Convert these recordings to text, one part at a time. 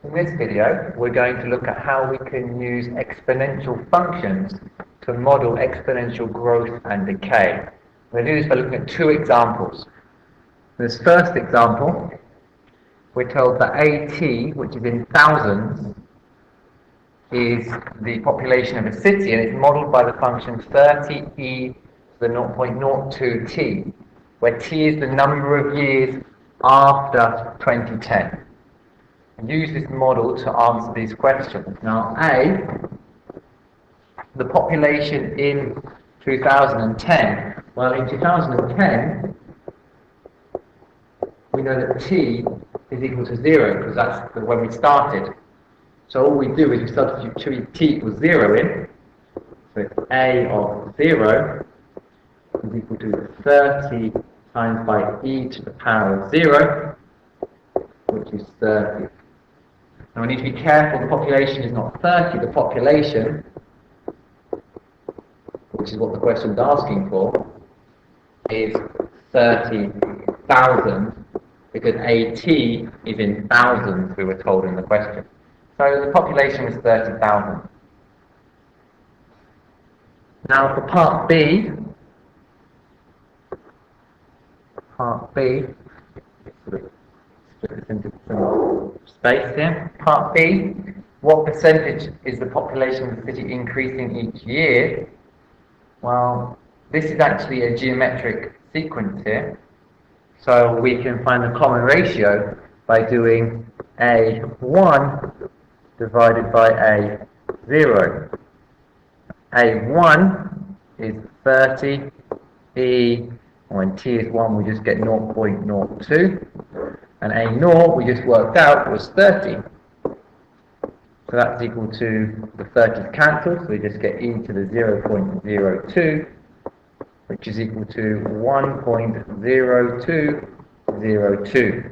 In this video, we're going to look at how we can use exponential functions to model exponential growth and decay. We're going to do this by looking at two examples. This first example, we're told that AT, which is in thousands, is the population of a city, and it's modeled by the function 30e to the 0.02t, where t is the number of years after 2010. Use this model to answer these questions. Now, A, the population in 2010. Well, in 2010, we know that t is equal to 0, because that's when we started. So all we do is we substitute t equals 0 in. So it's A of 0 is equal to 30 times by e to the power of 0, which is 30. Now we need to be careful, the population is not 30, the population, which is what the question is asking for, is 30,000, because AT is in thousands, we were told in the question. So the population is 30,000. Now for part B, into some space here. Part B, what percentage is the population of the city increasing each year? Well, this is actually a geometric sequence here. So we can find the common ratio by doing A1 divided by A0. A1 is 30, E, when t is 1 we just get 0.02. And A0 we just worked out was 30. So that's equal to, the 30's cancelled, so we just get e to the 0.02, which is equal to 1.0202.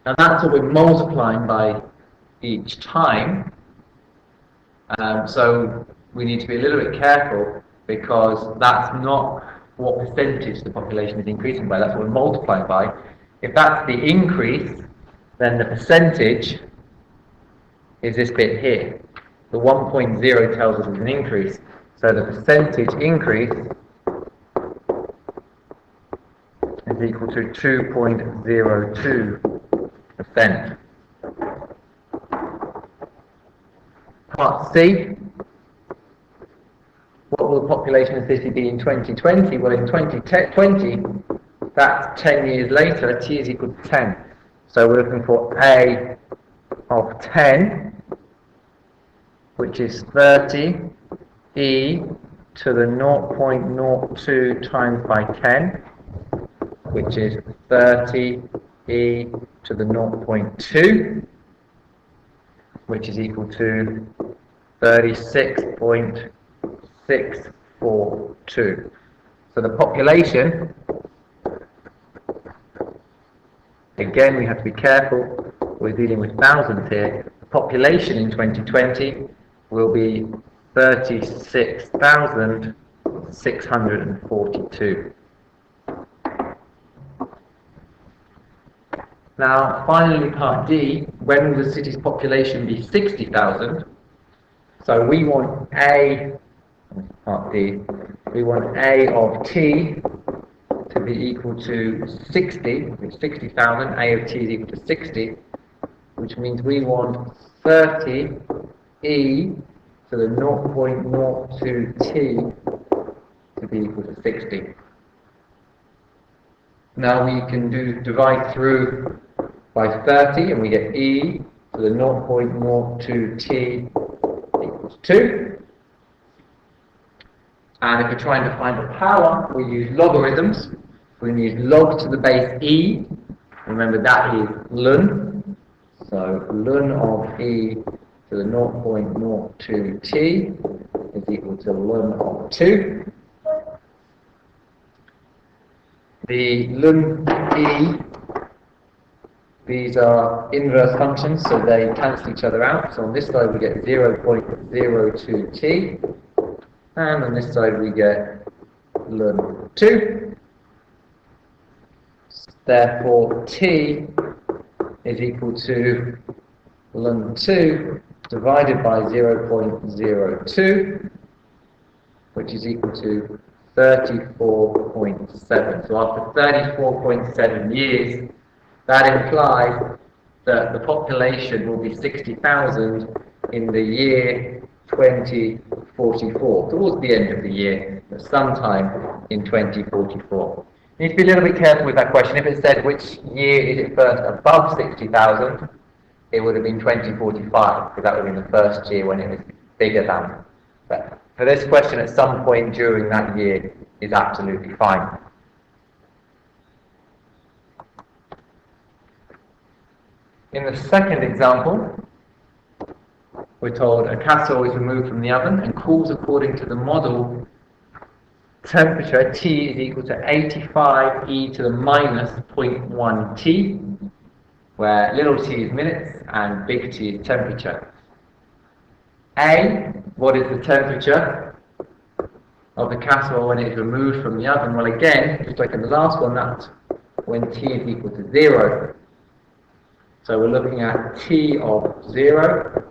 Now that's what we're multiplying by each time. So we need to be a little bit careful, because that's not what percentage the population is increasing by, that's what we're multiplying by. If that's the increase, then the percentage is this bit here. The 1.0 tells us it's an increase. So the percentage increase is equal to 2.02%. Part C. What will the population of the city be in 2020? Well, in 2020, that's 10 years later, t is equal to 10. So we're looking for A of 10, which is 30 e to the 0.02 times by 10, which is 30 e to the 0.2, which is equal to 36.642. So the population, again we have to be careful, we're dealing with thousands here. The population in 2020 will be 36,642. Now, finally, part D, when will the city's population be 60,000? So we want A, part D, we want A of t to be equal to 60, it's 60,000, A of t is equal to 60, which means we want 30 e to the 0.02t to be equal to 60. Now we can divide through by 30, and we get e to the 0.02t equals 2. And if we're trying to find the power, we use logarithms. We're going to use log to the base e. Remember that is ln. So ln of e to the 0.02t is equal to ln of 2. The ln e, these are inverse functions, so they cancel each other out. So on this side we get 0.02t, and on this side we get ln 2. Therefore t is equal to ln 2 divided by 0.02, which is equal to 34.7. So after 34.7 years, that implies that the population will be 60,000 in the year 2044, towards the end of the year, but sometime in 2044. You need to be a little bit careful with that question. If it said which year is it first above 60,000, it would have been 2045, because that would have been the first year when it was bigger than. But for this question, at some point during that year is absolutely fine. In the second example, we're told a casserole is removed from the oven and cools according to the model temperature T is equal to 85 e to the minus 0.1 T, where little t is minutes and big T is temperature. A, what is the temperature of the casserole when it is removed from the oven? Well, again, just like in the last one, that's when T is equal to 0. So we're looking at T of 0,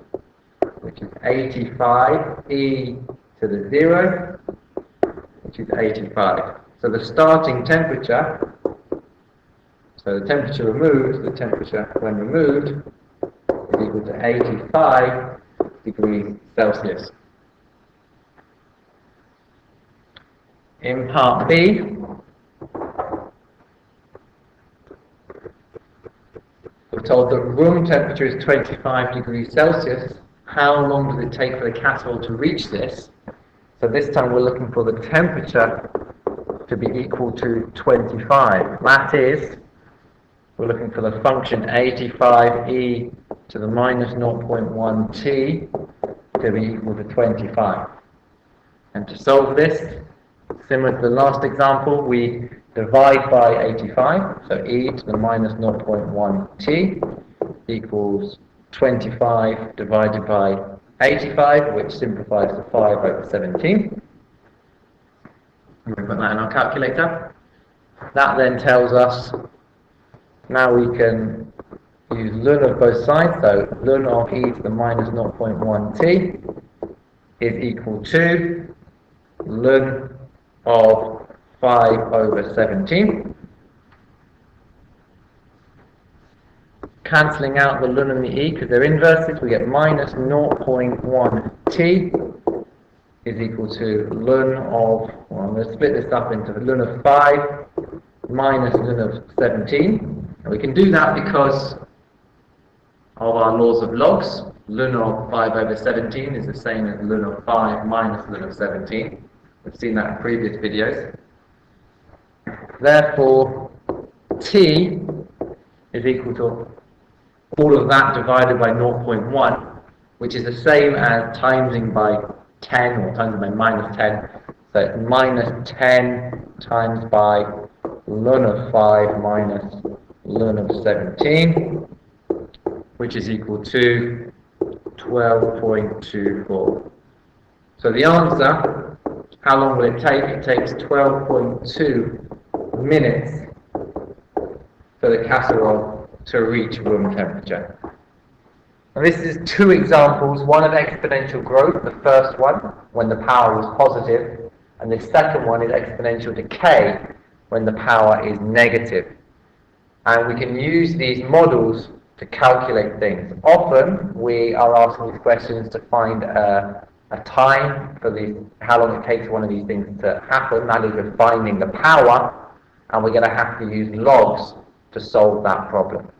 which is 85 e to the 0, which is 85. So the starting temperature, so the temperature removed, the temperature when removed, is equal to 85 degrees Celsius. In part B, we're told that room temperature is 25 degrees Celsius. How long does it take for the casserole to reach this? So this time we're looking for the temperature to be equal to 25. That is, we're looking for the function 85e to the minus 0.1 t to be equal to 25. And to solve this, similar to the last example, we divide by 85, so e to the minus 0.1 t equals 25 divided by 85, which simplifies to 5 over 17. And we put that in our calculator. That then tells us, now we can use ln of both sides, so ln of e to the minus 0.1 t is equal to ln of 5 over 17. Cancelling out the ln and the e because they're inverses, we get minus 0.1 t is equal to ln of, well, I'm going to split this up into ln of 5 minus ln of 17. And we can do that because of our laws of logs. Ln of 5 over 17 is the same as ln of 5 minus ln of 17. We've seen that in previous videos. Therefore, t is equal to all of that divided by 0.1, which is the same as timesing by 10 or times by minus 10. So it's minus 10 times by ln of 5 minus ln of 17, which is equal to 12.24. So the answer, how long will it take? It takes 12.2 minutes for the casserole to reach room temperature. And this is two examples, one of exponential growth, the first one, when the power was positive, and the second one is exponential decay, when the power is negative. And we can use these models to calculate things. Often we are asking these questions to find a time for how long it takes one of these things to happen. That is, we're finding the power, and we're going to have to use logs to solve that problem.